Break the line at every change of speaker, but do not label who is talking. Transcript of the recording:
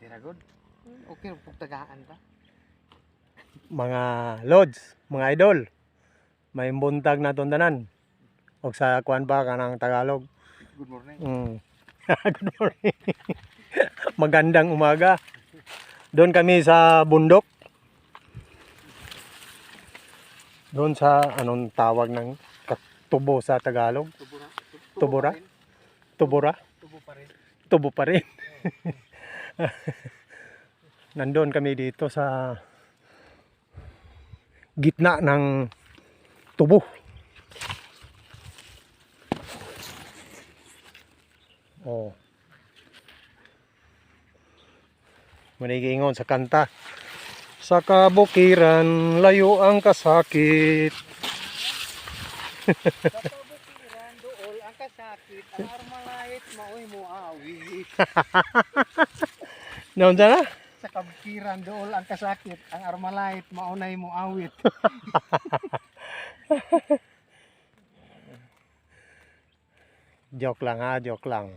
Tiragod. Okay, pagtagaan ta.
Mga lods, mga idol, may buntag na tundanan. O sa kuan ba kanang Tagalog.
Good morning.
Good morning. Magandang umaga. Doon kami sa bundok. Doon sa anong tawag ng tubo sa Tagalog? Tubura? Tubura?
Tubo pa rin.
Tubo pa rin. Nandoon kami dito sa gitna ng tubo. Oh. Manigingon sa kanta. Sa kabukiran, layo ang kasakit.
Sa kabukiran, dool ang kasakit. Ang armalait, maoy mo awit.
Naon na?
Sa kabukiran, dool ang kasakit. Ang armalait, maunay mo awit.
Joke lang ha, joke lang.